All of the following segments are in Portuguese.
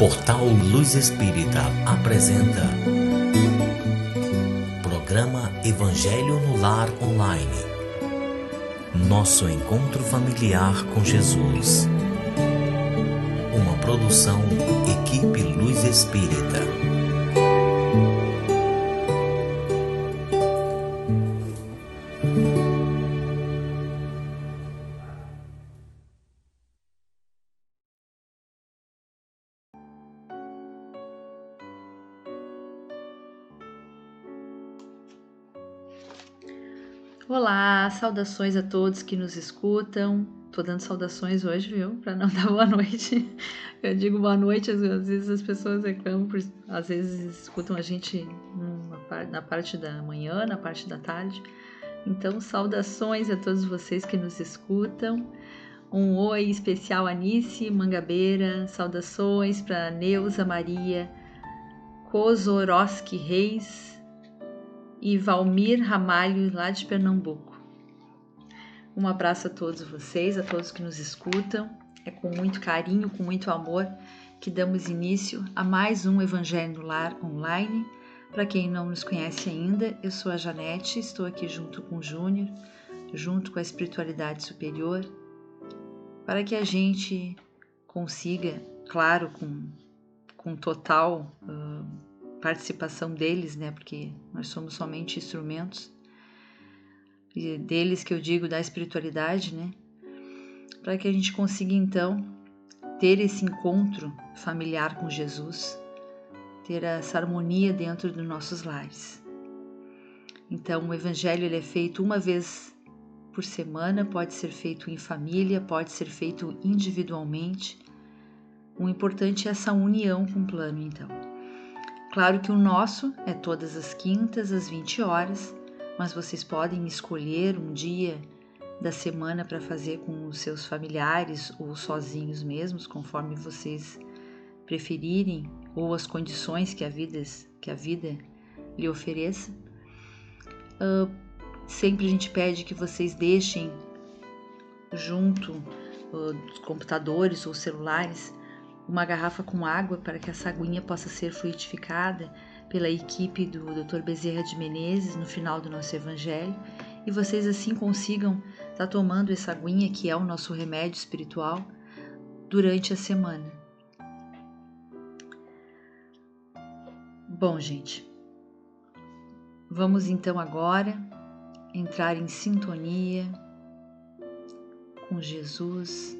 Portal Luz Espírita apresenta Programa Evangelho no Lar Online. Nosso encontro familiar com Jesus. Uma produção Equipe Luz Espírita. Olá, saudações a todos que nos escutam. Tô dando saudações hoje, viu? Para não dar boa noite. Eu digo boa noite, às vezes as pessoas reclamam, às vezes escutam a gente na parte da manhã, na parte da tarde. Então, saudações a todos vocês que nos escutam. Um oi especial a Anice Mangabeira, saudações para Neuza Maria Kozoroski Reis e Valmir Ramalho, lá de Pernambuco. Um abraço a todos vocês, a todos que nos escutam. É com muito carinho, com muito amor que damos início a mais um Evangelho no Lar Online. Para quem não nos conhece ainda, eu sou a Janete, estou aqui junto com o Júnior, junto com a espiritualidade superior, para que a gente consiga, claro, com total participação deles, né? Porque nós somos somente instrumentos deles, que eu digo, da espiritualidade, né? Para que a gente consiga então ter esse encontro familiar com Jesus, ter essa harmonia dentro dos nossos lares. Então, o Evangelho ele é feito uma vez por semana, pode ser feito em família, pode ser feito individualmente. O importante é essa união com o plano, então. Claro que o nosso é todas as quintas, às 20 horas, mas vocês podem escolher um dia da semana para fazer com os seus familiares ou sozinhos mesmos, conforme vocês preferirem, ou as condições que a vida lhe ofereça. Sempre a gente pede que vocês deixem junto dos computadores ou celulares uma garrafa com água para que essa aguinha possa ser fluidificada pela equipe do Dr. Bezerra de Menezes no final do nosso Evangelho e vocês assim consigam estar tomando essa aguinha que é o nosso remédio espiritual durante a semana. Bom, gente, vamos então agora entrar em sintonia com Jesus.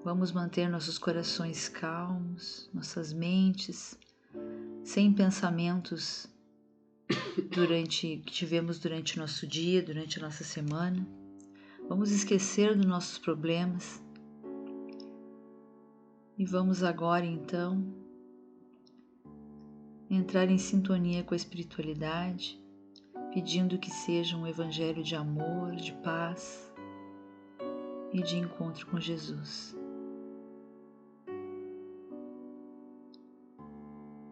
Vamos manter nossos corações calmos, nossas mentes, sem pensamentos que tivemos durante o nosso dia, durante a nossa semana. Vamos esquecer dos nossos problemas e vamos agora então entrar em sintonia com a espiritualidade, pedindo que seja um evangelho de amor, de paz e de encontro com Jesus.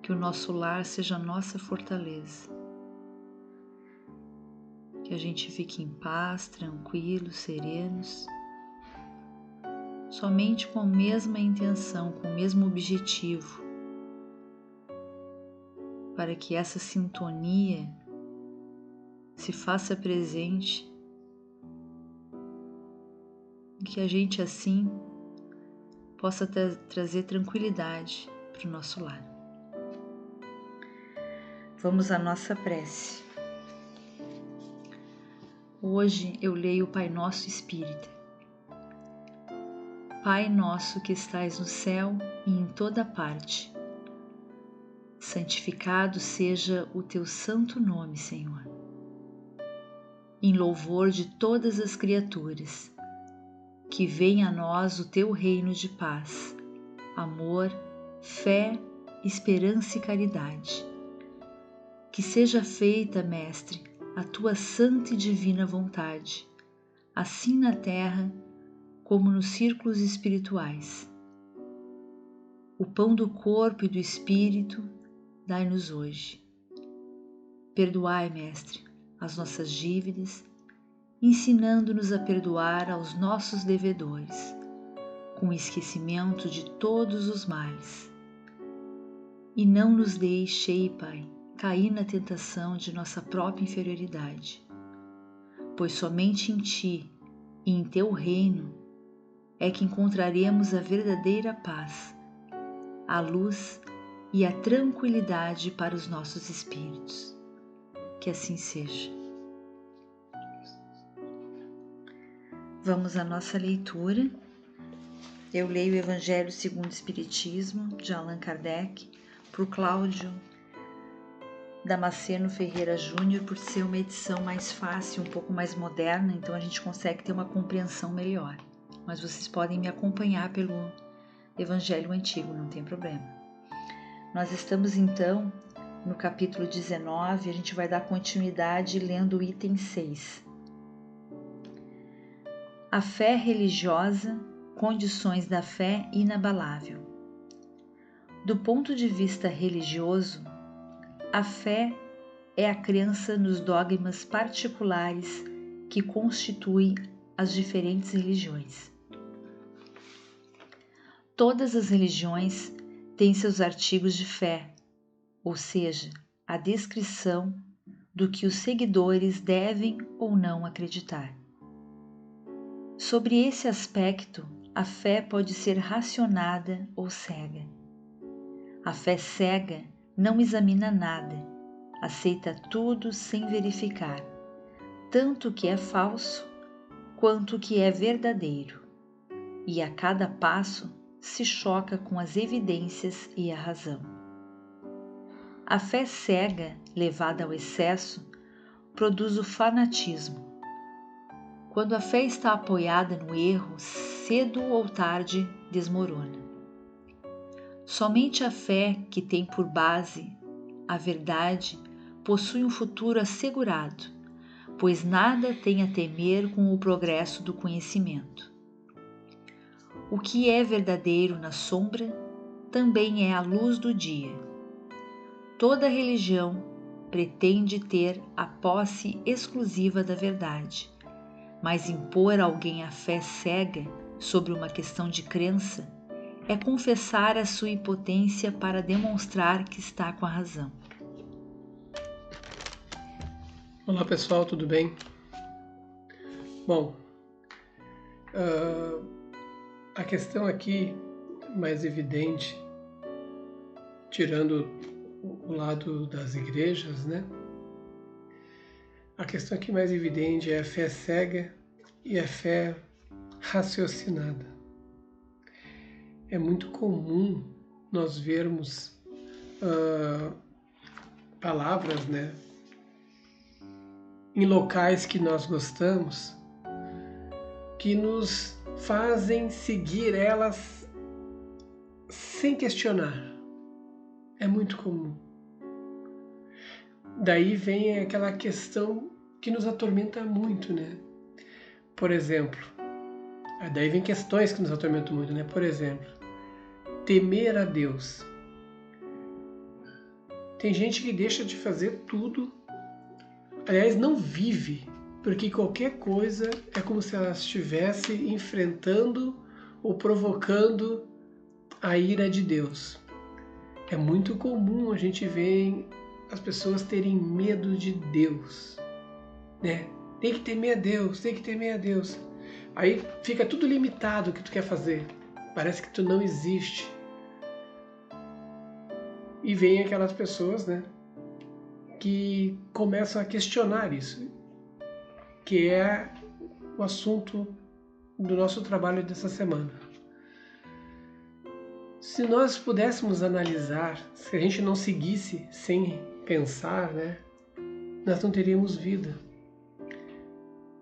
Que o nosso lar seja a nossa fortaleza. Que a gente fique em paz, tranquilos, serenos, somente com a mesma intenção, com o mesmo objetivo, para que essa sintonia se faça presente e que a gente assim possa trazer tranquilidade para o nosso lar. Vamos à nossa prece. Hoje eu leio o Pai Nosso Espírita. Pai nosso que estais no céu e em toda parte, santificado seja o teu santo nome, Senhor. Em louvor de todas as criaturas, que venha a nós o teu reino de paz, amor, fé, esperança e caridade. Que seja feita, Mestre, a tua santa e divina vontade, assim na terra como nos círculos espirituais. O pão do corpo e do espírito dai-nos hoje. Perdoai, Mestre, as nossas dívidas, ensinando-nos a perdoar aos nossos devedores, com o esquecimento de todos os males. E não nos deixei, Pai, cair na tentação de nossa própria inferioridade, pois somente em Ti e em Teu reino é que encontraremos a verdadeira paz, a luz e a tranquilidade para os nossos espíritos. Que assim seja. Vamos à nossa leitura. Eu leio o Evangelho segundo o Espiritismo, de Allan Kardec, para o Cláudio Damasceno Ferreira Júnior, por ser uma edição mais fácil, um pouco mais moderna, então a gente consegue ter uma compreensão melhor. Mas vocês podem me acompanhar pelo Evangelho Antigo, não tem problema. Nós estamos então no capítulo 19, a gente vai dar continuidade lendo o item 6. A fé religiosa, condições da fé inabalável. Do ponto de vista religioso, a fé é a crença nos dogmas particulares que constituem as diferentes religiões. Todas as religiões têm seus artigos de fé, ou seja, a descrição do que os seguidores devem ou não acreditar. Sobre esse aspecto, a fé pode ser racionada ou cega. A fé cega não examina nada, aceita tudo sem verificar, tanto o que é falso quanto o que é verdadeiro, e a cada passo se choca com as evidências e a razão. A fé cega, levada ao excesso, produz o fanatismo. Quando a fé está apoiada no erro, cedo ou tarde desmorona. Somente a fé que tem por base a verdade possui um futuro assegurado, pois nada tem a temer com o progresso do conhecimento. O que é verdadeiro na sombra também é a luz do dia. Toda religião pretende ter a posse exclusiva da verdade, mas impor a alguém a fé cega sobre uma questão de crença é confessar a sua impotência para demonstrar que está com a razão. Olá pessoal, tudo bem? Bom, a questão aqui mais evidente, tirando o lado das igrejas, né? A questão aqui mais evidente é a fé cega e a fé raciocinada. É muito comum nós vermos palavras, né, em locais que nós gostamos, que nos fazem seguir elas sem questionar. É muito comum. Daí vem aquela questão que nos atormenta muito, né? Por exemplo, daí vem questões que nos atormentam muito, né? Por exemplo, temer a Deus. Tem gente que deixa de fazer tudo, aliás, não vive, porque qualquer coisa é como se ela estivesse enfrentando ou provocando a ira de Deus. É muito comum a gente ver as pessoas terem medo de Deus, né? Tem que temer a Deus, tem que temer a Deus. Aí fica tudo limitado o que tu quer fazer. Parece que tu não existe. E vem aquelas pessoas, né, que começam a questionar isso, que é o assunto do nosso trabalho dessa semana. Se nós pudéssemos analisar, se a gente não seguisse sem pensar, né, nós não teríamos vida.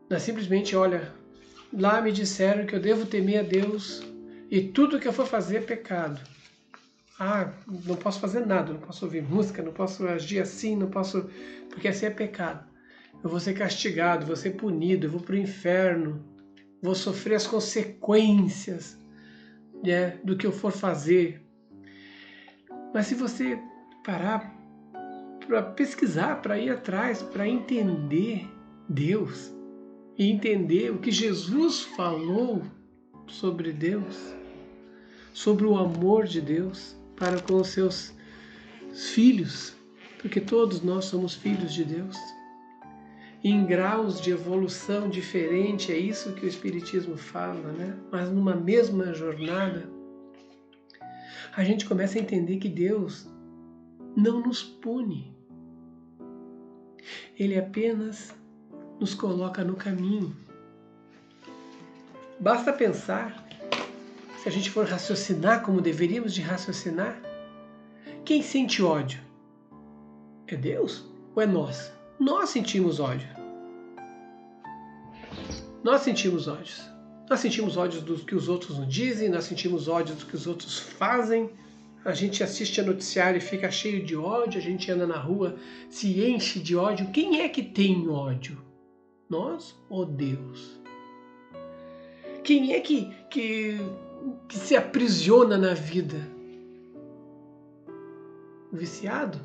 Nós simplesmente, olha, lá me disseram que eu devo temer a Deus e tudo que eu for fazer é pecado. Não posso fazer nada, não posso ouvir música, não posso agir assim, não posso, porque assim é pecado. Eu vou ser castigado, vou ser punido, eu vou para o inferno, vou sofrer as consequências, né, do que eu for fazer. Mas se você parar para pesquisar, para ir atrás, para entender Deus e entender o que Jesus falou sobre Deus, sobre o amor de Deus para com os seus filhos, porque todos nós somos filhos de Deus. Em graus de evolução diferente, é isso que o Espiritismo fala, né? Mas numa mesma jornada, a gente começa a entender que Deus não nos pune. Ele apenas nos coloca no caminho. Basta pensar, se a gente for raciocinar como deveríamos de raciocinar, quem sente ódio? É Deus ou é nós? Nós sentimos ódio. Nós sentimos ódios. Nós sentimos ódios do que os outros nos dizem, nós sentimos ódios do que os outros fazem. A gente assiste a noticiário e fica cheio de ódio, a gente anda na rua, se enche de ódio. Quem é que tem ódio? Nós ou Deus? Quem é que se aprisiona na vida? O viciado?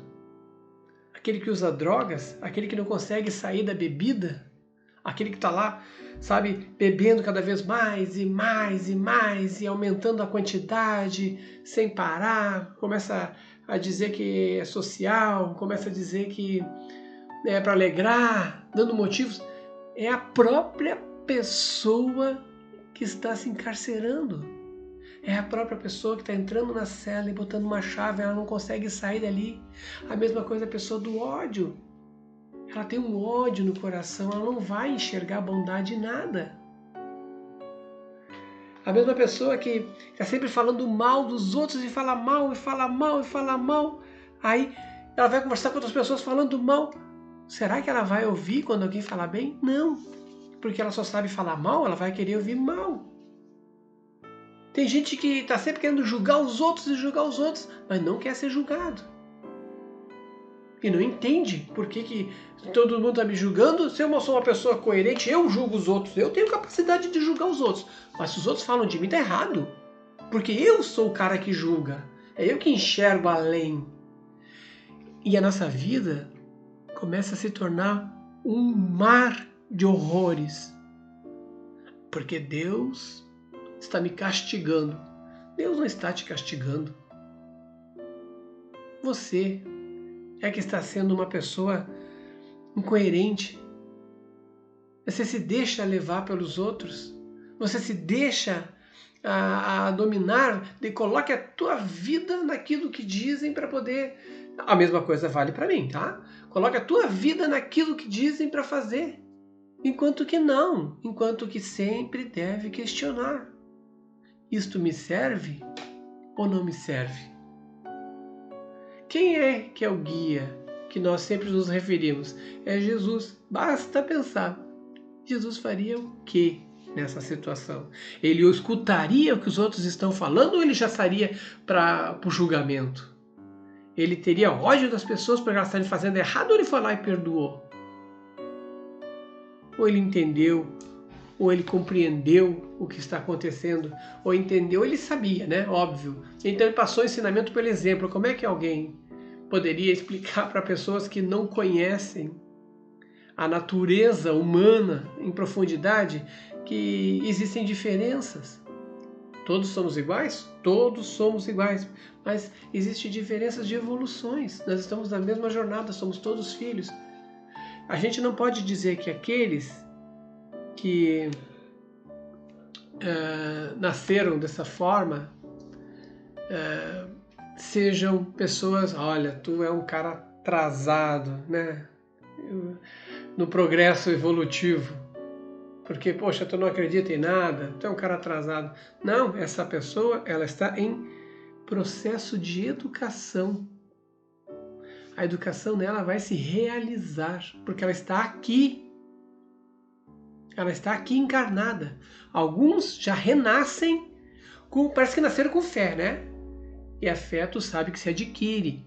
Aquele que usa drogas? Aquele que não consegue sair da bebida? Aquele que está lá, sabe, bebendo cada vez mais e mais e mais e aumentando a quantidade sem parar, começa a dizer que é social, começa a dizer que é para alegrar, dando motivos. É a própria pessoa que está se encarcerando. É a própria pessoa que está entrando na cela e botando uma chave, ela não consegue sair dali. A mesma coisa a pessoa do ódio. Ela tem um ódio no coração, ela não vai enxergar bondade em nada. A mesma pessoa que está sempre falando mal dos outros e fala mal, e fala mal, e fala mal. Aí ela vai conversar com outras pessoas falando mal. Será que ela vai ouvir quando alguém falar bem? Não. Porque ela só sabe falar mal, ela vai querer ouvir mal. Tem gente que está sempre querendo julgar os outros, mas não quer ser julgado. E não entende por que todo mundo está me julgando. Se eu sou uma pessoa coerente, eu julgo os outros. Eu tenho capacidade de julgar os outros. Mas se os outros falam de mim, está errado. Porque eu sou o cara que julga. É eu que enxergo além. E a nossa vida começa a se tornar um mar de horrores. Porque Deus está me castigando. Deus não está te castigando. Você é que está sendo uma pessoa incoerente. Você se deixa levar pelos outros. Você se deixa a dominar. Coloque a tua vida naquilo que dizem para poder... A mesma coisa vale para mim, tá? Coloque a tua vida naquilo que dizem para fazer. Enquanto que não. Enquanto que sempre deve questionar. Isto me serve ou não me serve? Quem é que é o guia que nós sempre nos referimos? É Jesus. Basta pensar. Jesus faria o quê nessa situação? Ele escutaria o que os outros estão falando ou ele já sairia para o julgamento? Ele teria ódio das pessoas por elas estarem fazendo errado ou ele foi lá e perdoou? Ou ele entendeu, ou ele compreendeu o que está acontecendo, ou entendeu, ele sabia, né? Óbvio. Então ele passou o ensinamento pelo exemplo. Como é que alguém poderia explicar para pessoas que não conhecem a natureza humana em profundidade que existem diferenças? Todos somos iguais? Todos somos iguais, mas existem diferenças de evoluções. Nós estamos na mesma jornada, somos todos filhos. A gente não pode dizer que aqueles que nasceram dessa forma sejam pessoas, olha, tu é um cara atrasado, né? No progresso evolutivo, porque, poxa, tu não acredita em nada, tu é um cara atrasado. Não, essa pessoa, ela está em processo de educação. A educação dela vai se realizar, porque ela está aqui. Ela está aqui encarnada. Alguns já renascem, parece que nasceram com fé, né? E a fé, tu sabe que se adquire.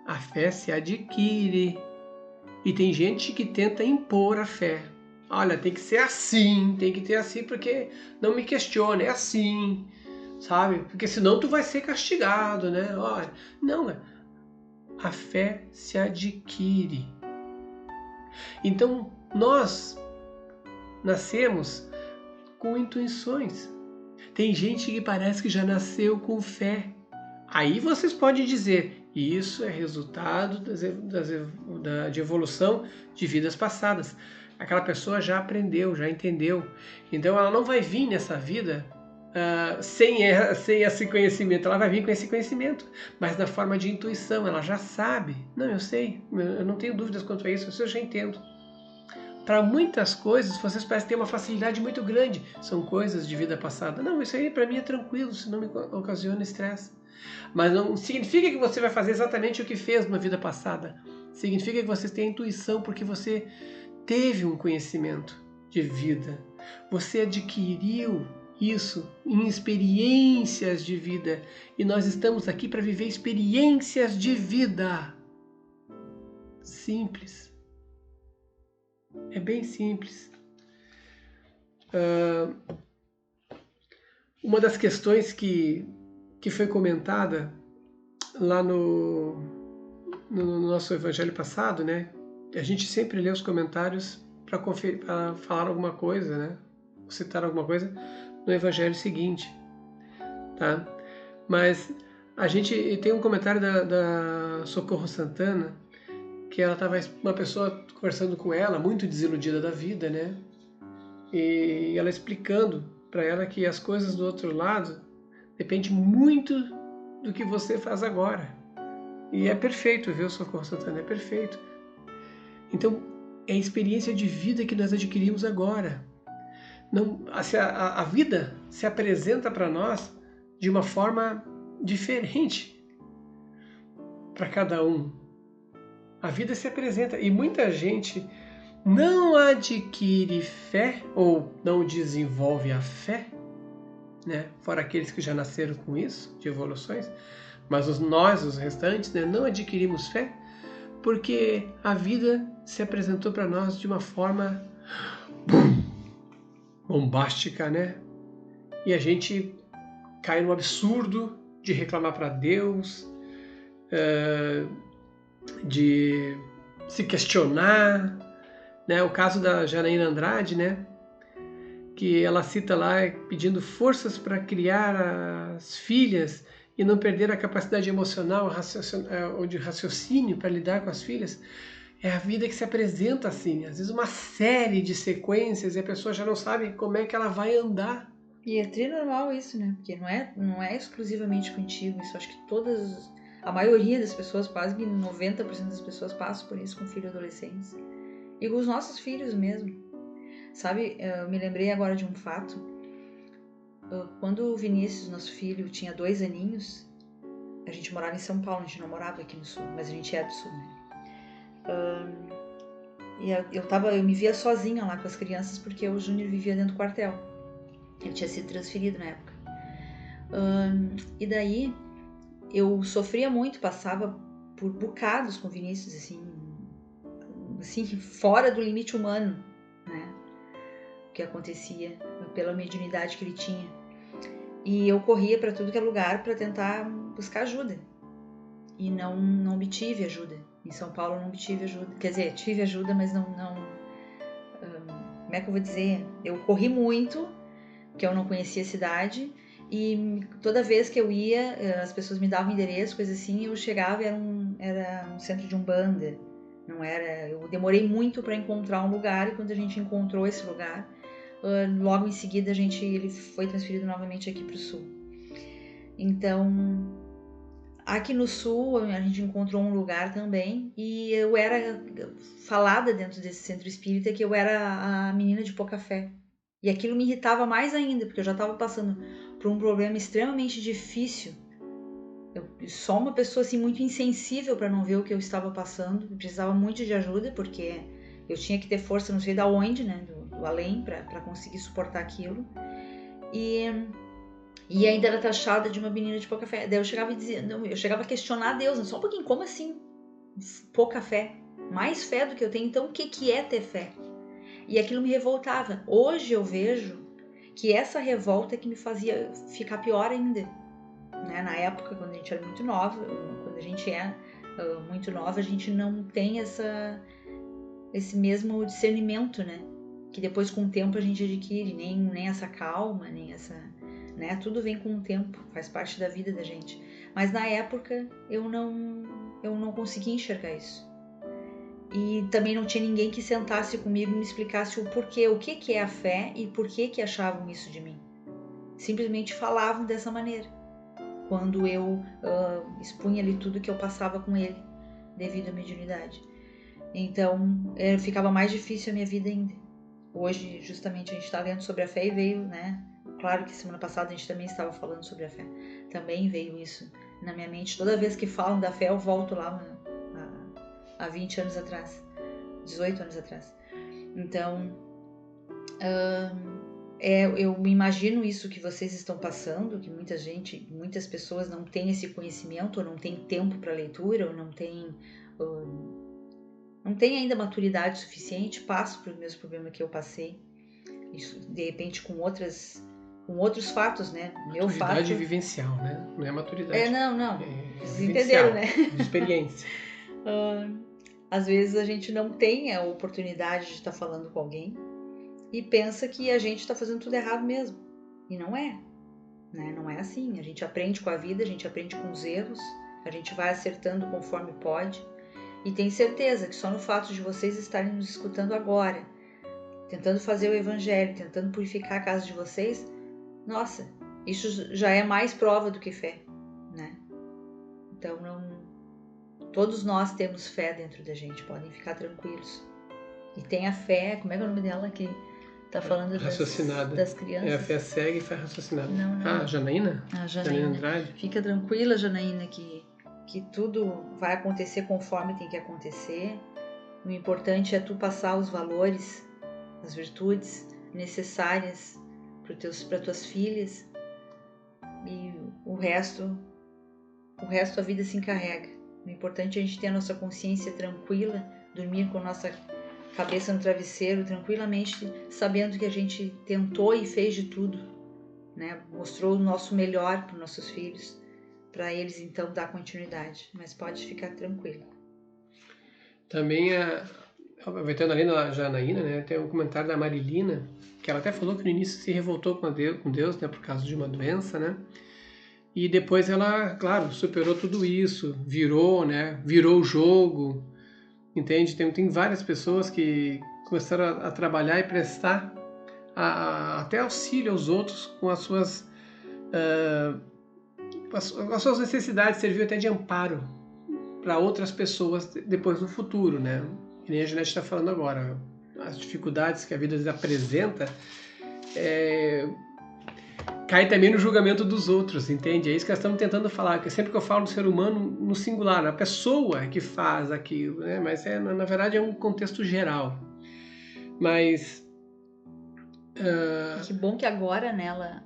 A fé se adquire. E tem gente que tenta impor a fé. Olha, tem que ser assim, tem que ter assim, porque não me questione, é assim, sabe? Porque senão tu vai ser castigado, né? Olha, não, a fé se adquire. Então, nós nascemos com intuições. Tem gente que parece que já nasceu com fé. Aí vocês podem dizer, isso é resultado de evolução de vidas passadas. Aquela pessoa já aprendeu, já entendeu. Então ela não vai vir nessa vida sem esse conhecimento. Ela vai vir com esse conhecimento, mas na forma de intuição. Ela já sabe. Não, eu sei, eu não tenho dúvidas quanto a isso, eu já entendo. Para muitas coisas, vocês parecem ter uma facilidade muito grande. São coisas de vida passada. Não, isso aí para mim é tranquilo, se não me ocasiona estresse. Mas não significa que você vai fazer exatamente o que fez na vida passada. Significa que você tem a intuição porque você teve um conhecimento de vida. Você adquiriu isso em experiências de vida. E nós estamos aqui para viver experiências de vida. Simples. É bem simples. Uma das questões que foi comentada lá no nosso evangelho passado, né? A gente sempre lê os comentários para falar alguma coisa, né? Citar alguma coisa no evangelho seguinte, tá? Mas a gente tem um comentário da Socorro Santana, que ela estava uma pessoa conversando com ela, muito desiludida da vida, né? E ela explicando para ela que as coisas do outro lado depende muito do que você faz agora. E é perfeito, viu, Socorro Santana? É perfeito. Então, é a experiência de vida que nós adquirimos agora. Não, a vida se apresenta para nós de uma forma diferente para cada um. A vida se apresenta e muita gente não adquire fé ou não desenvolve a fé, né? Fora aqueles que já nasceram com isso, de evoluções, mas nós, os restantes, né, não adquirimos fé porque a vida se apresentou para nós de uma forma bombástica, né? E a gente cai no absurdo de reclamar para Deus, de se questionar, né? O caso da Janaína Andrade, né? Que ela cita lá pedindo forças para criar as filhas e não perder a capacidade emocional ou de raciocínio para lidar com as filhas. É a vida que se apresenta assim, às vezes uma série de sequências e a pessoa já não sabe como é que ela vai andar. E é trinormal isso, né? Porque não é exclusivamente contigo. Isso acho que a maioria das pessoas, quase 90% das pessoas passam por isso com filhos adolescentes. E com os nossos filhos mesmo. Sabe, eu me lembrei agora de um fato. Quando o Vinícius, nosso filho, tinha 2 aninhos, a gente morava em São Paulo, a gente não morava aqui no Sul, mas a gente é do Sul, né? E eu me via sozinha lá com as crianças porque o Júnior vivia dentro do quartel. Ele tinha sido transferido na época. E daí eu sofria muito, passava por bocados com o Vinícius, assim, fora do limite humano, né? O que acontecia pela mediunidade que ele tinha. E eu corria para tudo que é lugar para tentar buscar ajuda. E não obtive ajuda. Em São Paulo eu não obtive ajuda. Quer dizer, tive ajuda, mas não como é que eu vou dizer? Eu corri muito, porque eu não conhecia a cidade. E toda vez que eu ia, as pessoas me davam endereço, coisa assim, eu chegava e era um centro de umbanda. Não era. Eu demorei muito para encontrar um lugar, e quando a gente encontrou esse lugar, logo em seguida ele foi transferido novamente aqui para o Sul. Então, aqui no Sul a gente encontrou um lugar também, e eu era falada dentro desse centro espírita que eu era a menina de pouca fé. E aquilo me irritava mais ainda, porque eu já estava passando por um problema extremamente difícil. Eu só uma pessoa assim muito insensível para não ver o que eu estava passando. Eu precisava muito de ajuda, porque eu tinha que ter força, não sei da onde, né, do além, para conseguir suportar aquilo. E ainda era taxada de uma menina de pouca fé. Daí eu chegava a questionar a Deus, só um pouquinho, como assim? Pouca fé? Mais fé do que eu tenho, então o que é ter fé? E aquilo me revoltava. Hoje eu vejo que essa revolta é que me fazia ficar pior ainda. Né? Na época, quando a gente era muito nova, quando a gente é muito nova, a gente não tem esse mesmo discernimento, né? Que depois com o tempo a gente adquire, nem essa calma, nem né? Tudo vem com o tempo, faz parte da vida da gente. Mas na época eu não conseguia enxergar isso. E também não tinha ninguém que sentasse comigo e me explicasse o porquê, o que é a fé e por que achavam isso de mim. Simplesmente falavam dessa maneira, quando eu expunha ali tudo que eu passava com ele, devido à mediunidade. Então, ficava mais difícil a minha vida ainda. Hoje, justamente, a gente está lendo sobre a fé e veio, né? Claro que semana passada a gente também estava falando sobre a fé. Também veio isso na minha mente. Toda vez que falam da fé, eu volto lá há 20 anos atrás, 18 anos atrás. Então, eu me imagino isso que vocês estão passando, que muitas pessoas não têm esse conhecimento, ou não têm tempo para leitura, ou não têm ainda maturidade suficiente, passo pelos meus problemas que eu passei, isso de repente com outros fatos, né? Maturidade vivencial, né? Não é maturidade. Não. Vocês entenderam, né? De experiência. Às vezes a gente não tem a oportunidade de estar falando com alguém e pensa que a gente está fazendo tudo errado mesmo. E não é, né? Não é assim. A gente aprende com a vida, a gente aprende com os erros, a gente vai acertando conforme pode. E tenho certeza que só no fato de vocês estarem nos escutando agora, tentando fazer o evangelho, tentando purificar a casa de vocês, nossa, isso já é mais prova do que fé, né? Então, todos nós temos fé dentro da gente, podem ficar tranquilos. E tem a fé, como é que é o nome dela que tá falando das crianças? A fé cega e fé raciocinada. Não. Janaína? Janaína Andrade. Fica tranquila, Janaína, que tudo vai acontecer conforme tem que acontecer. O importante é tu passar os valores, as virtudes necessárias para tuas filhas, e o resto a vida se encarrega. O importante é a gente ter a nossa consciência tranquila, dormir com a nossa cabeça no travesseiro tranquilamente, sabendo que a gente tentou e fez de tudo, né? Mostrou o nosso melhor para os nossos filhos, para eles então dar continuidade, mas pode ficar tranquilo. Também, aproveitando ali na Janaína, né, tem um comentário da Marilina, que ela até falou que no início se revoltou com Deus, né, por causa de uma doença, né, e depois ela, claro, superou tudo isso, virou o jogo, entende? Tem várias pessoas que começaram a trabalhar e prestar até auxílio aos outros com as suas necessidades, serviu até de amparo para outras pessoas depois no futuro, né? Que nem a Janete está falando agora, as dificuldades que a vida apresenta cai também no julgamento dos outros, entende? É isso que nós estamos tentando falar, que sempre que eu falo do ser humano no singular, a pessoa que faz aquilo, né? Mas na verdade é um contexto geral. Mas que bom que agora nela...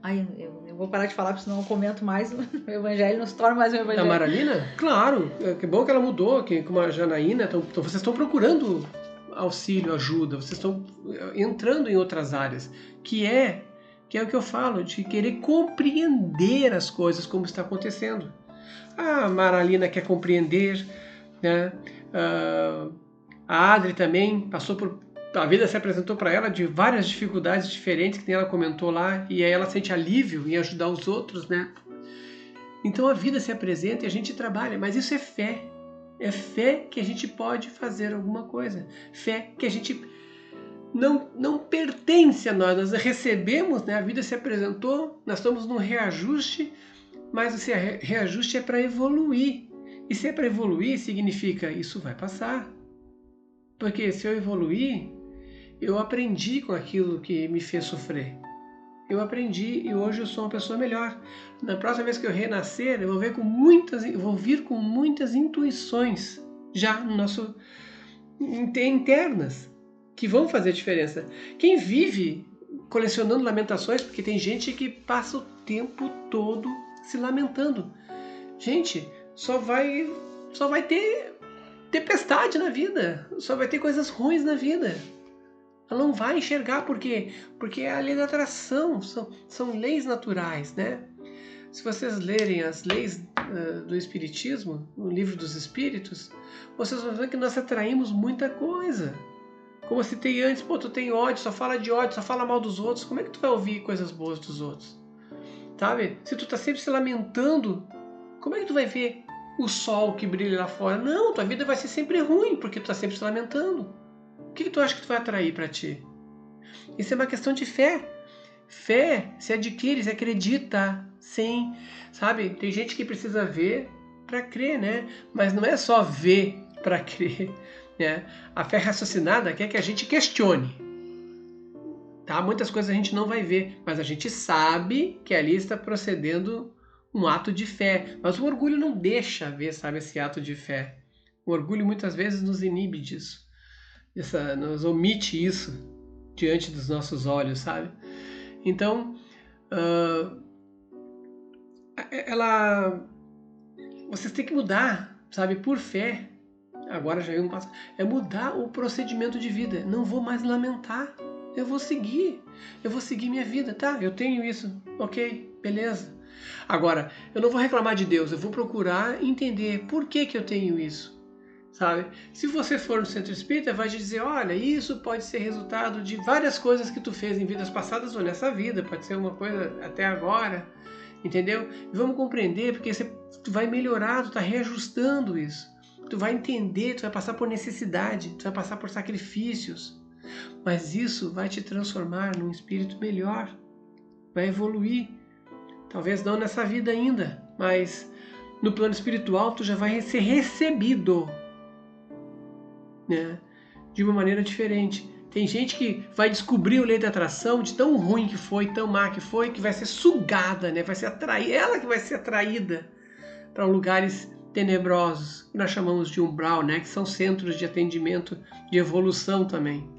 eu vou parar de falar, porque senão eu comento mais o evangelho, não se torna mais um evangelho. A Maralina? Claro, que bom que ela mudou, que como a Janaína, então vocês estão procurando auxílio, ajuda, vocês estão entrando em outras áreas, que é o que eu falo, de querer compreender as coisas como está acontecendo. A Maralina quer compreender, né? A Adri também passou por... A vida se apresentou para ela de várias dificuldades diferentes, que nem ela comentou lá, e aí ela sente alívio em ajudar os outros, né? Então a vida se apresenta e a gente trabalha, mas isso é fé. É fé que a gente pode fazer alguma coisa. Fé que a gente não pertence a nós. Nós recebemos, né? A vida se apresentou, nós estamos num reajuste, mas esse reajuste é para evoluir. E se é para evoluir, significa isso vai passar. Porque se eu evoluir, eu aprendi com aquilo que me fez sofrer. Eu aprendi e hoje eu sou uma pessoa melhor. Na próxima vez que eu renascer, eu vou vir com muitas intuições já no nosso internas que vão fazer diferença. Quem vive colecionando lamentações, porque tem gente que passa o tempo todo se lamentando. Gente, só vai ter tempestade na vida, só vai ter coisas ruins na vida. Ela não vai enxergar, por quê? Porque é a lei da atração, são leis naturais, né? Se vocês lerem as leis do Espiritismo, no Livro dos Espíritos, vocês vão ver que nós atraímos muita coisa. Como eu citei antes, tu tem ódio, só fala de ódio, só fala mal dos outros, como é que tu vai ouvir coisas boas dos outros? sabe? Se tu tá sempre se lamentando, como é que tu vai ver o sol que brilha lá fora? Não, tua vida vai ser sempre ruim, porque tu tá sempre se lamentando. O que tu acha que tu vai atrair para ti? Isso é uma questão de fé. Fé se adquire, se acredita, sim. Sabe? Tem gente que precisa ver para crer, né? Mas não é só ver para crer, né? A fé raciocinada quer que a gente questione. Tá? Muitas coisas a gente não vai ver, mas a gente sabe que ali está procedendo um ato de fé. Mas o orgulho não deixa ver, sabe, esse ato de fé. O orgulho muitas vezes nos inibe disso. Nos omite isso diante dos nossos olhos, sabe? Então, vocês têm que mudar, sabe, por fé. Agora já veio um passo. É mudar o procedimento de vida. Não vou mais lamentar. Eu vou seguir minha vida, tá? Eu tenho isso, ok, beleza. Agora, eu não vou reclamar de Deus, eu vou procurar entender por que eu tenho isso, sabe? Se você for no centro espírita, vai te dizer, olha, isso pode ser resultado de várias coisas que tu fez em vidas passadas ou nessa vida, pode ser uma coisa até agora, entendeu? E vamos compreender, porque tu vai melhorar, tu tá reajustando isso, tu vai entender, tu vai passar por necessidade, tu vai passar por sacrifícios, mas isso vai te transformar num espírito melhor, vai evoluir. Talvez não nessa vida ainda, mas no plano espiritual tu já vai ser recebido, né? De uma maneira diferente. Tem gente que vai descobrir o lei da atração de tão ruim que foi, tão má que foi, que vai ser sugada, né? Vai ser atraída, ela que vai ser atraída para lugares tenebrosos, que nós chamamos de umbral, né? Que são centros de atendimento, de evolução também.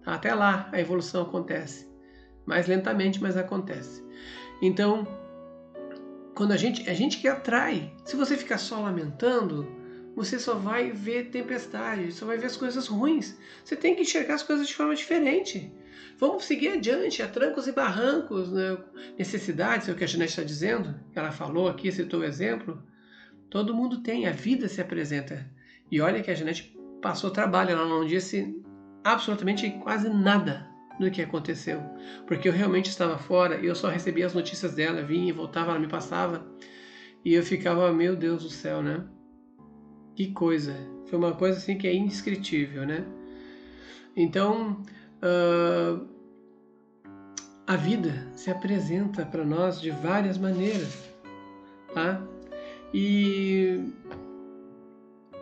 Até lá a evolução acontece, mais lentamente, mas acontece. Então, quando a gente que atrai. Se você ficar só lamentando, você só vai ver tempestade, só vai ver as coisas ruins. Você tem que enxergar as coisas de forma diferente. Vamos seguir adiante, a trancos e barrancos, né? Necessidades, é o que a Janete está dizendo. Ela falou aqui, citou o exemplo. Todo mundo tem, a vida se apresenta. E olha que a Janete passou trabalho, ela não disse absolutamente quase nada do que aconteceu, porque eu realmente estava fora e eu só recebia as notícias dela, vinha e voltava, ela me passava e eu ficava, meu Deus do céu, né? Que coisa, foi uma coisa assim que é indescritível, né? Então, a vida se apresenta para nós de várias maneiras, tá? E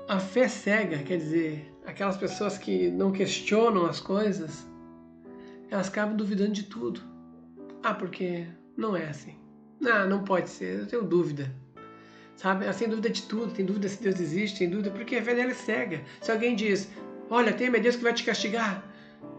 a fé cega, quer dizer, aquelas pessoas que não questionam as coisas, elas acabam duvidando de tudo. Ah, porque não é assim. Não pode ser, eu tenho dúvida. Sabe? Elas têm dúvida de tudo, tem dúvida se Deus existe, tem dúvida, porque a fé dela é cega. Se alguém diz, olha, teme a Deus que vai te castigar.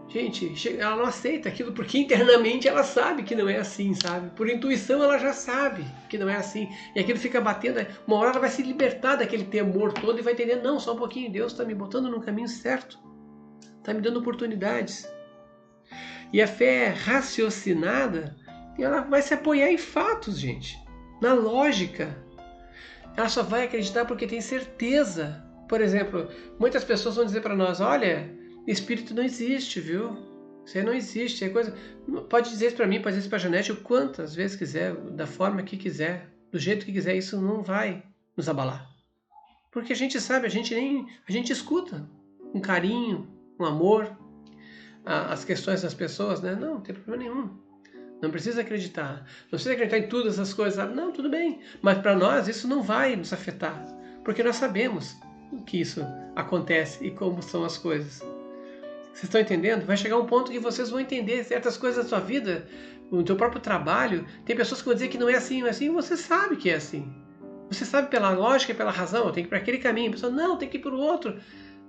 Gente, ela não aceita aquilo porque internamente ela sabe que não é assim, sabe? Por intuição ela já sabe que não é assim. E aquilo fica batendo, uma hora ela vai se libertar daquele temor todo e vai entender, não, só um pouquinho, Deus está me botando no caminho certo. Está me dando oportunidades. E a fé raciocinada, ela vai se apoiar em fatos, gente. Na lógica. Ela só vai acreditar porque tem certeza. Por exemplo, muitas pessoas vão dizer para nós, olha, espírito não existe, viu? Isso aí não existe. É coisa... Pode dizer isso para mim, pode dizer isso para a Janete, quantas vezes quiser, da forma que quiser, do jeito que quiser, isso não vai nos abalar. Porque a gente sabe, a gente escuta um carinho, um amor, as questões das pessoas, né? Não tem problema nenhum. Não precisa acreditar. Não precisa acreditar em todas essas coisas. Não, tudo bem. Mas para nós isso não vai nos afetar. Porque nós sabemos que isso acontece e como são as coisas. Vocês estão entendendo? Vai chegar um ponto que vocês vão entender certas coisas da sua vida, no teu próprio trabalho. Tem pessoas que vão dizer que não é assim, não é assim, e você sabe que é assim. Você sabe pela lógica e pela razão, tem que ir para aquele caminho. A pessoa, não, tem que ir para o outro.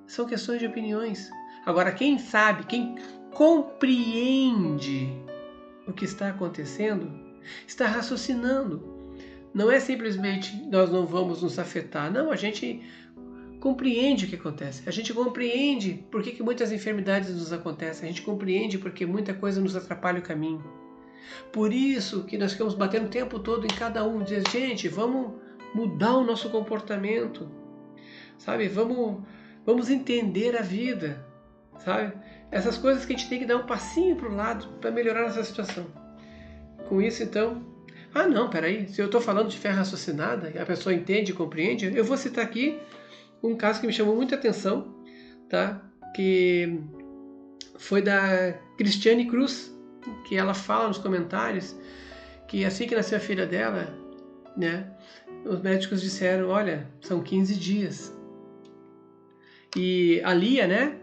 São questões de opiniões. Agora, quem sabe, quem compreende o que está acontecendo, está raciocinando. Não é simplesmente nós não vamos nos afetar. Não, a gente compreende o que acontece. A gente compreende por que muitas enfermidades nos acontecem. A gente compreende porque muita coisa nos atrapalha o caminho. Por isso que nós ficamos batendo o tempo todo em cada um. Dizer, gente, vamos mudar o nosso comportamento. Sabe? Vamos entender a vida. Sabe? Essas coisas que a gente tem que dar um passinho para o lado para melhorar essa situação. Com isso, então, Ah, não, peraí, se eu estou falando de fé raciocinada, a pessoa entende e compreende, eu vou citar aqui um caso que me chamou muita atenção, tá? Que foi da Cristiane Cruz, que ela fala nos comentários que assim que nasceu a filha dela, né, os médicos disseram, olha, são 15 dias. E a Lia, né,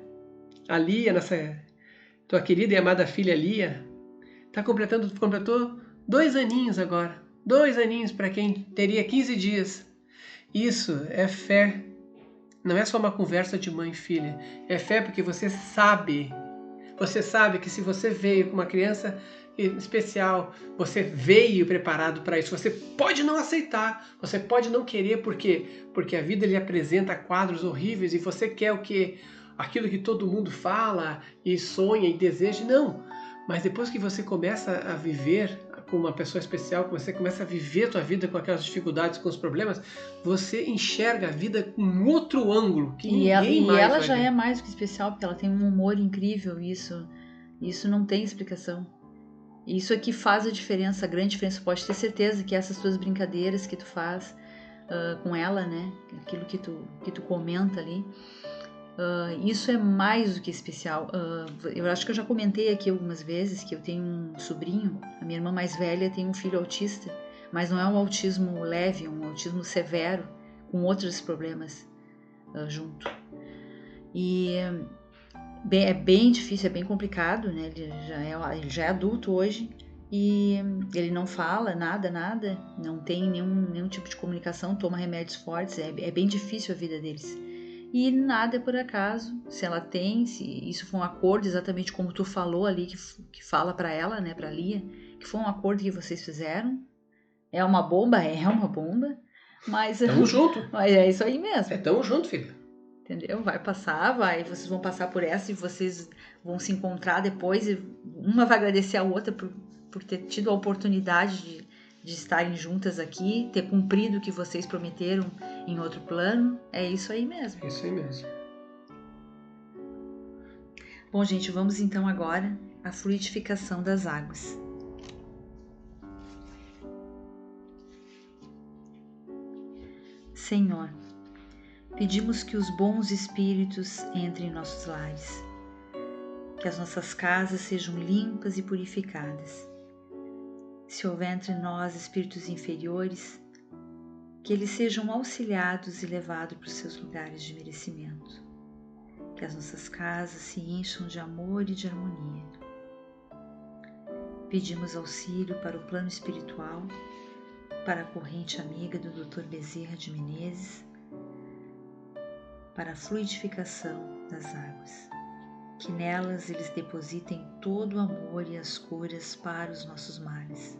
tua querida e amada filha Lia, completou 2 aninhos agora. 2 aninhos para quem teria 15 dias. Isso é fé. Não é só uma conversa de mãe e filha. É fé porque você sabe. Você sabe que se você veio com uma criança especial, você veio preparado para isso. Você pode não aceitar, você pode não querer, porque a vida lhe apresenta quadros horríveis e você quer o que? Aquilo que todo mundo fala e sonha e deseja. Não, mas depois que você começa a viver com uma pessoa especial, que você começa a viver a tua vida com aquelas dificuldades, com os problemas, você enxerga a vida com outro ângulo que ninguém mais ela vai já ver. é mais do que especial, porque ela tem um humor incrível, isso não tem explicação. Isso é que faz a diferença, a grande diferença. Pode ter certeza que essas tuas brincadeiras que tu faz com ela, né, aquilo que tu comenta ali, isso é mais do que especial. Eu acho que eu já comentei aqui algumas vezes que eu tenho um sobrinho, a minha irmã mais velha tem um filho autista, mas não é um autismo leve, é um autismo severo, com outros problemas junto. E é bem difícil, é bem complicado, né? Ele já é adulto hoje e ele não fala nada, não tem nenhum tipo de comunicação, toma remédios fortes, é bem difícil a vida deles. E nada é por acaso, se isso foi um acordo, exatamente como tu falou ali, que fala pra ela, né, pra Lia, que foi um acordo que vocês fizeram. É uma bomba, mas... Tamo junto. Mas é isso aí mesmo. Tamo junto, filha. Entendeu? Vocês vão passar por essa e vocês vão se encontrar depois e uma vai agradecer a outra por ter tido a oportunidade de estarem juntas aqui, ter cumprido o que vocês prometeram em outro plano. É isso aí mesmo. É isso aí mesmo. Bom, gente, vamos então agora à fluidificação das águas. Senhor, pedimos que os bons espíritos entrem em nossos lares, que as nossas casas sejam limpas e purificadas. Se houver entre nós espíritos inferiores, que eles sejam auxiliados e levados para os seus lugares de merecimento. Que as nossas casas se encham de amor e de harmonia. Pedimos auxílio para o plano espiritual, para a corrente amiga do Dr. Bezerra de Menezes, para a fluidificação das águas. Que nelas eles depositem todo o amor e as curas para os nossos males.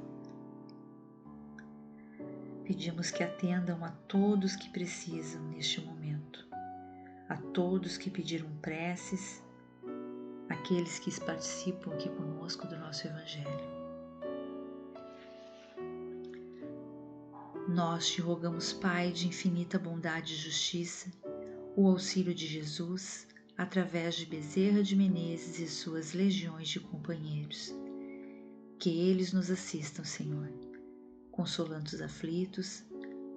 Pedimos que atendam a todos que precisam neste momento, a todos que pediram preces, aqueles que participam aqui conosco do nosso Evangelho. Nós te rogamos, Pai de infinita bondade e justiça, o auxílio de Jesus, através de Bezerra de Menezes e suas legiões de companheiros. Que eles nos assistam, Senhor, consolando os aflitos,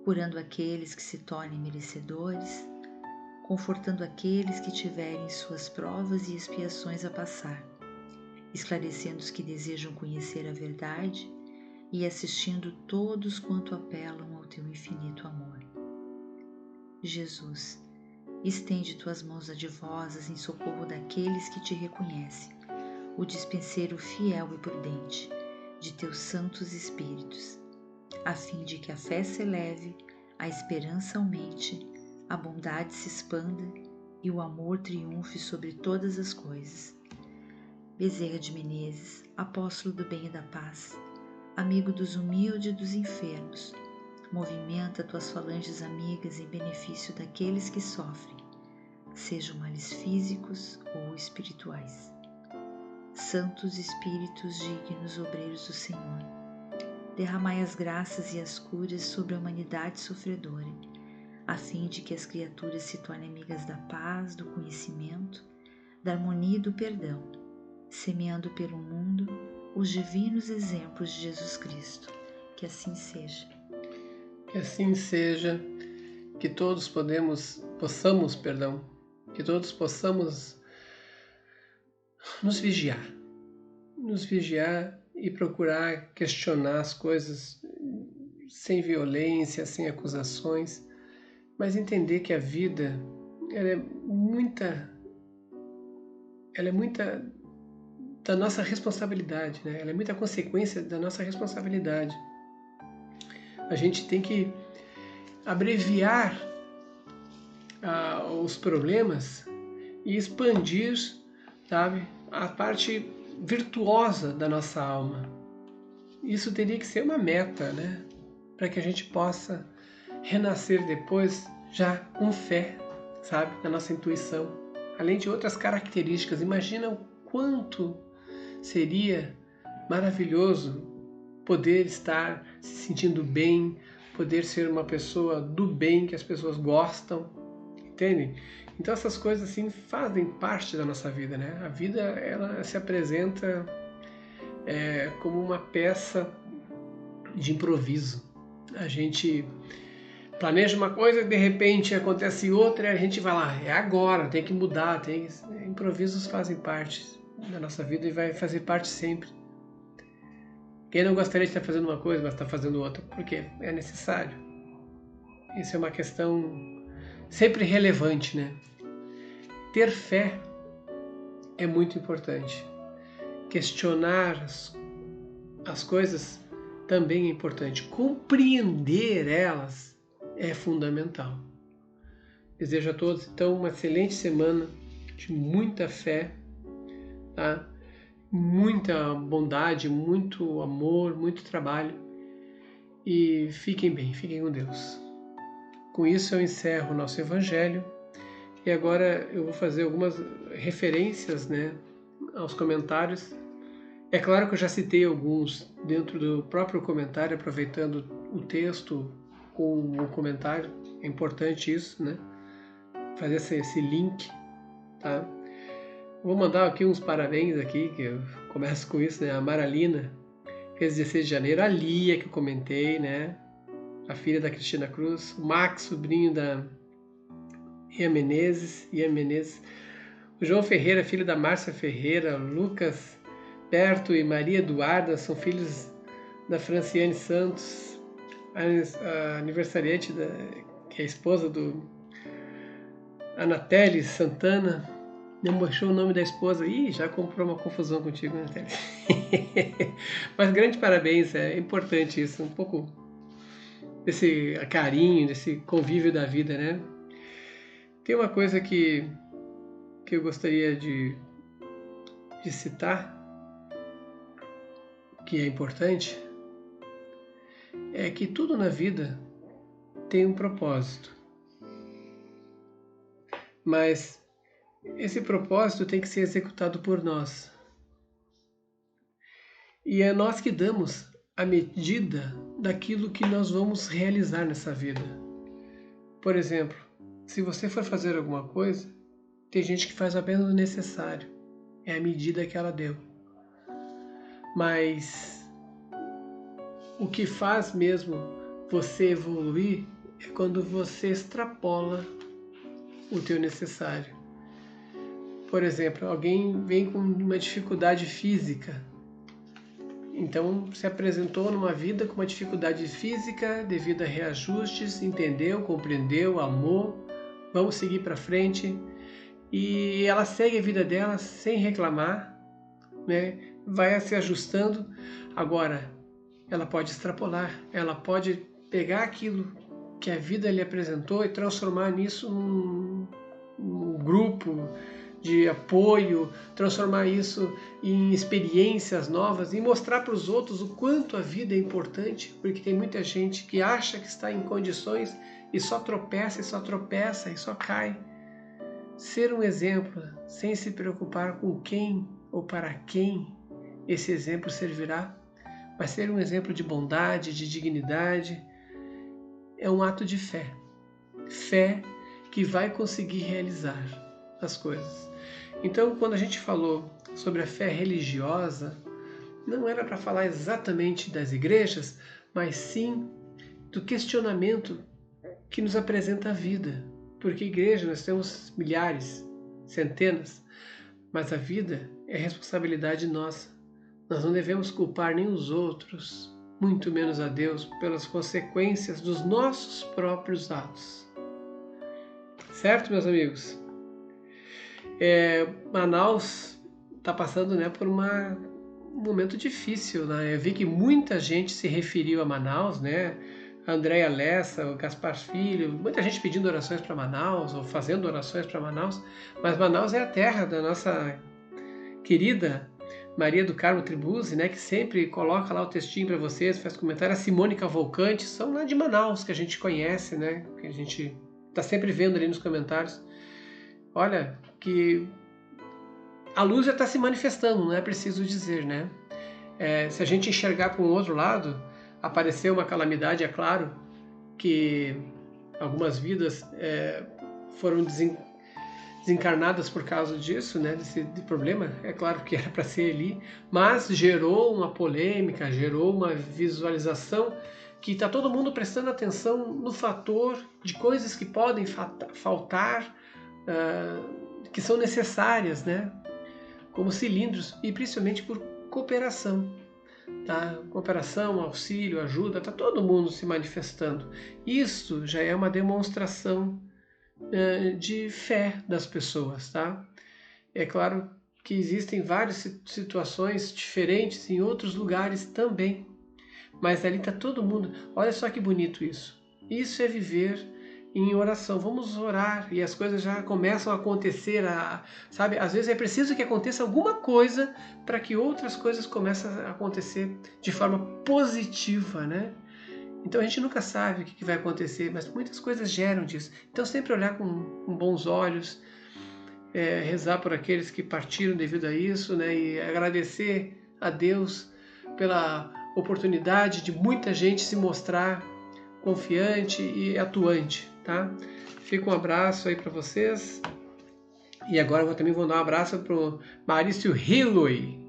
curando aqueles que se tornem merecedores, confortando aqueles que tiverem suas provas e expiações a passar, esclarecendo os que desejam conhecer a verdade e assistindo todos quanto apelam ao teu infinito amor. Jesus, estende tuas mãos adivosas em socorro daqueles que te reconhecem, o dispenseiro fiel e prudente de teus santos espíritos, a fim de que a fé se eleve, a esperança aumente, a bondade se expanda e o amor triunfe sobre todas as coisas. Bezerra de Menezes, apóstolo do bem e da paz, amigo dos humildes e dos enfermos, movimenta tuas falanges amigas em benefício daqueles que sofrem, sejam males físicos ou espirituais. Santos Espíritos dignos obreiros do Senhor, derramai as graças e as curas sobre a humanidade sofredora, a fim de que as criaturas se tornem amigas da paz, do conhecimento, da harmonia e do perdão, semeando pelo mundo os divinos exemplos de Jesus Cristo, Que assim seja. Que assim seja, que todos possamos nos vigiar e procurar questionar as coisas sem violência, sem acusações, mas entender que a vida ela é muita da nossa responsabilidade, né? Ela é muita consequência da nossa responsabilidade. A gente tem que abreviar os problemas e expandir, sabe, a parte virtuosa da nossa alma. Isso teria que ser uma meta, né? Para que a gente possa renascer depois já com fé, sabe, na nossa intuição. Além de outras características, imagina o quanto seria maravilhoso poder estar se sentindo bem, poder ser uma pessoa do bem que as pessoas gostam, entende? Então essas coisas assim fazem parte da nossa vida, né? A vida ela se apresenta como uma peça de improviso. A gente planeja uma coisa e de repente acontece outra e a gente vai lá, é agora, tem que mudar, improvisos fazem parte da nossa vida e vai fazer parte sempre. Quem não gostaria de estar fazendo uma coisa, mas está fazendo outra, porque é necessário. Isso é uma questão sempre relevante, né? Ter fé é muito importante. Questionar as coisas também é importante. Compreender elas é fundamental. Desejo a todos, então, uma excelente semana de muita fé, tá? Muita bondade, muito amor, muito trabalho. E fiquem bem, fiquem com Deus. Com isso eu encerro o nosso Evangelho. E agora eu vou fazer algumas referências, né, aos comentários. É claro que eu já citei alguns dentro do próprio comentário, aproveitando o texto com o comentário. É importante isso, né? Fazer esse link, tá? Vou mandar aqui uns parabéns aqui, que eu começo com isso, né? A Maralina fez 16 de janeiro, a Lia, que eu comentei, né? A filha da Cristina Cruz, o Max, sobrinho da Ian Menezes, o João Ferreira, filho da Márcia Ferreira, Lucas Berto e Maria Eduarda são filhos da Franciane Santos, a aniversariante, que é a esposa do Anateles Santana. Não mostrou o nome da esposa. Ih, já comprou uma confusão contigo, Anateles. Mas grande parabéns, é importante isso, um pouco desse carinho, desse convívio da vida, né? Tem uma coisa que eu gostaria de citar, que é importante, é que tudo na vida tem um propósito. Mas esse propósito tem que ser executado por nós. E é nós que damos a medida daquilo que nós vamos realizar nessa vida. Por exemplo, se você for fazer alguma coisa, tem gente que faz apenas o necessário. É a medida que ela deu. Mas o que faz mesmo você evoluir é quando você extrapola o teu necessário. Por exemplo, alguém vem com uma dificuldade física. Então, se apresentou numa vida com uma dificuldade física devido a reajustes, entendeu, compreendeu, amou, vamos seguir para frente. E ela segue a vida dela sem reclamar, né? Vai se ajustando. Agora, ela pode extrapolar, ela pode pegar aquilo que a vida lhe apresentou e transformar nisso num grupo de apoio, transformar isso em experiências novas e mostrar para os outros o quanto a vida é importante, porque tem muita gente que acha que está em condições e só tropeça e só cai. Ser um exemplo, sem se preocupar com quem ou para quem esse exemplo servirá, mas ser um exemplo de bondade, de dignidade, é um ato de fé. Fé que vai conseguir realizar as coisas. Então, quando a gente falou sobre a fé religiosa, não era para falar exatamente das igrejas, mas sim do questionamento que nos apresenta a vida. Porque igreja nós temos milhares, centenas, mas a vida é responsabilidade nossa. Nós não devemos culpar nem os outros, muito menos a Deus, pelas consequências dos nossos próprios atos. Certo, meus amigos? Manaus está passando, né, por um momento difícil, né? Eu vi que muita gente se referiu a Manaus, né? A Andréia Lessa, o Gaspar Filho, muita gente pedindo orações para Manaus ou fazendo orações para Manaus, mas Manaus é a terra da nossa querida Maria do Carmo Tribuzzi, né, que sempre coloca lá o textinho para vocês, faz comentário. A Simone Cavalcante, são lá de Manaus, que a gente conhece, né, que a gente está sempre vendo ali nos comentários. Olha, que a luz já está se manifestando, não é preciso dizer, né? Se a gente enxergar para um outro lado, apareceu uma calamidade, é claro que algumas vidas foram desencarnadas por causa disso, né, desse problema, é claro que era para ser ali, mas gerou uma polêmica, gerou uma visualização que está todo mundo prestando atenção no fator de coisas que podem faltar, que são necessárias, né, como cilindros, e principalmente por cooperação. Tá? Cooperação, auxílio, ajuda, está todo mundo se manifestando. Isso já é uma demonstração de fé das pessoas, tá? É claro que existem várias situações diferentes em outros lugares também, mas ali está todo mundo. Olha só que bonito isso. Isso é viver em oração. Vamos orar e as coisas já começam a acontecer, sabe? Às vezes é preciso que aconteça alguma coisa para que outras coisas comecem a acontecer de forma positiva, né? Então a gente nunca sabe o que vai acontecer, mas muitas coisas geram disso. Então sempre olhar com bons olhos, rezar por aqueles que partiram devido a isso, né? E agradecer a Deus pela oportunidade de muita gente se mostrar confiante e atuante, tá? Fica um abraço aí para vocês. E agora eu também vou dar um abraço pro Maurício Hilloy,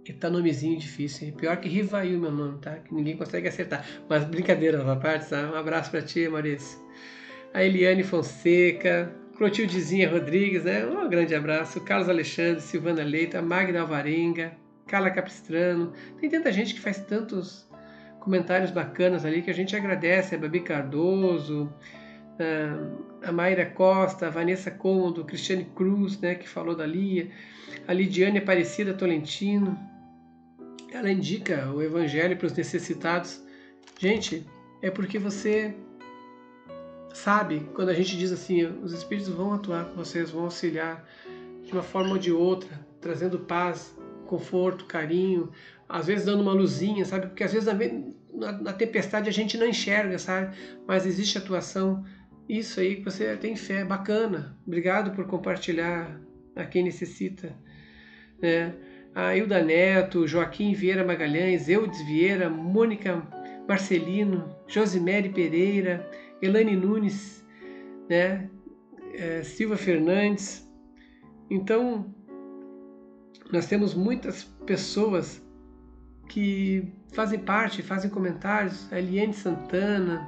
que tá nomezinho difícil, hein? Pior que Rivail meu nome, tá? Que ninguém consegue acertar. Mas brincadeira à parte, tá? Um abraço para ti, Maurício. A Eliane Fonseca, Clotildezinha Rodrigues, né? Um grande abraço. Carlos Alexandre, Silvana Leita, Magda Alvarenga, Carla Capistrano. Tem tanta gente que faz tantos comentários bacanas ali que a gente agradece. A Babi Cardoso, a Mayra Costa, a Vanessa Cômodo, Cristiane Cruz, né, que falou da Lia, a Lidiane Aparecida Tolentino. Ela indica o Evangelho para os necessitados. Gente, é porque você sabe, quando a gente diz assim, os Espíritos vão atuar com vocês, vão auxiliar de uma forma ou de outra, trazendo paz, conforto, carinho, às vezes dando uma luzinha, sabe? Porque às vezes na tempestade a gente não enxerga, sabe? Mas existe atuação. Isso aí, você tem fé, bacana. Obrigado por compartilhar a quem necessita, né? A Hilda Neto, Joaquim Vieira Magalhães, Eudes Vieira, Mônica Marcelino, Josimere Pereira, Elane Nunes, né? Silva Fernandes. Então, nós temos muitas pessoas que fazem parte, fazem comentários. A Eliane Santana,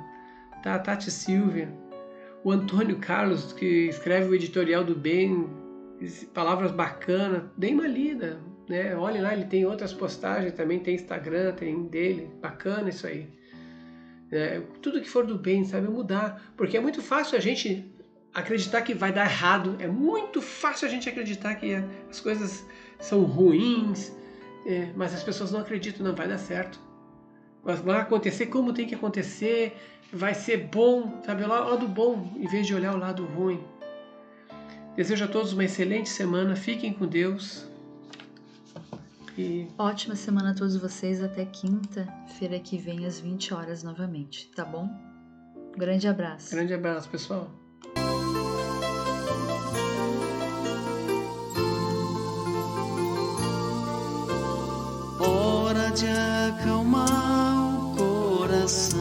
tá? A Tati Silvia, o Antônio Carlos, que escreve o editorial do bem, palavras bacanas, deem uma lida, né? Olhem lá, ele tem outras postagens, também tem Instagram, tem dele, bacana isso aí. Tudo que for do bem, sabe, mudar, porque é muito fácil a gente acreditar que vai dar errado, é muito fácil a gente acreditar que as coisas são ruins, mas as pessoas não acreditam, não vai dar certo, mas vai acontecer como tem que acontecer, vai ser bom, sabe, o lado bom, em vez de olhar o lado ruim. Desejo a todos uma excelente semana, fiquem com Deus. E ótima semana a todos vocês, até quinta-feira que vem às 20 horas novamente, tá bom? Grande abraço. Grande abraço, pessoal. Hora de acalmar o coração,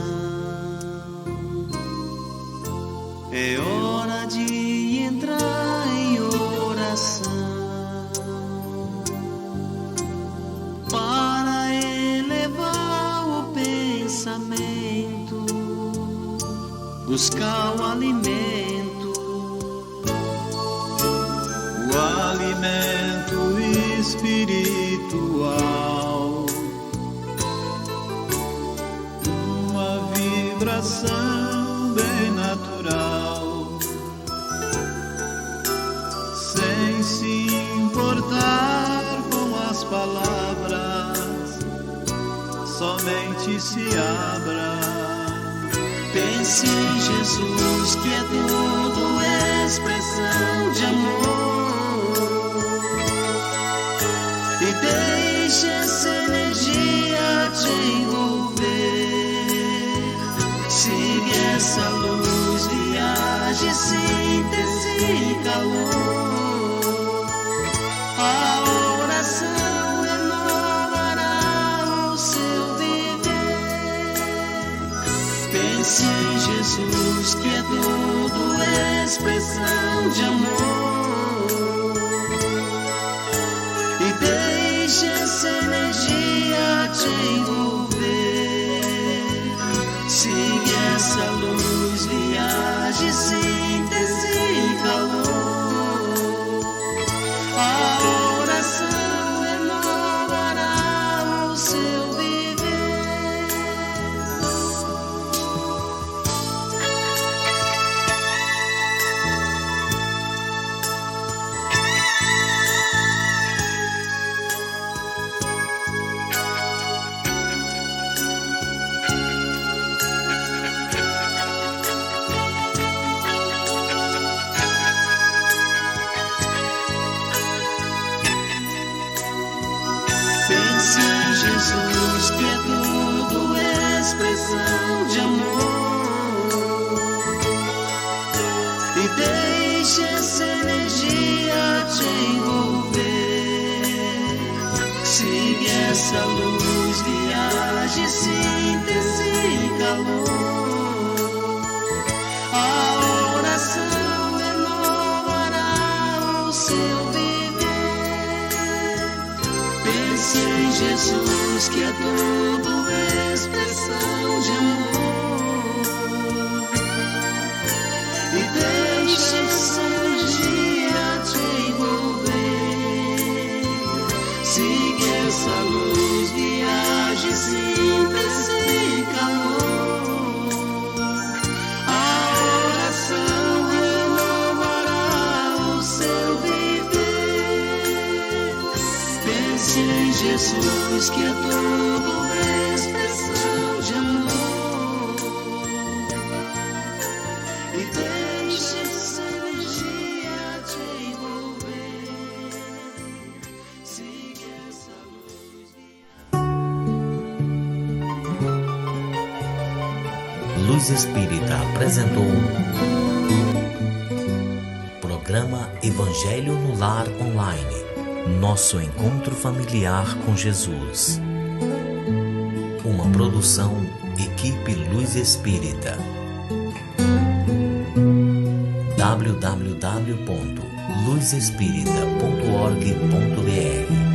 é hora de entrar em oração para buscar o alimento espiritual, uma vibração bem natural, sem se importar com as palavras, somente se abra. Pense em Jesus, que é tudo expressão de amor, e deixe essa energia te envolver. Siga essa luz, viaje, síntese e calor. A oração renovará o seu viver. Pense em Jesus, que é tudo expressão de amor, e deixe essa energia te envolver. Siga essa luz, viaje, síntese e calor. A oração renovará o seu viver. Pense em Jesus, que é tudo expressão de amor, e deixe essa energia te envolver. Siga essa luz, viaje, síntese e calor. A oração renovará o seu viver. Pense em Jesus, que é tudo expressão de amor, e deixe essa energia te envolver. Siga essa luz, viaje, síntese e calor. A oração renovará o seu viver. Pense em Jesus, que é tudo expressão de amor, e deixe essa energia te envolver. Siga essa luz. Luz Espírita apresentou Programa Evangelho no Lar Online. Nosso encontro familiar com Jesus. Uma produção Equipe Luz Espírita. www.luzespírita.org.br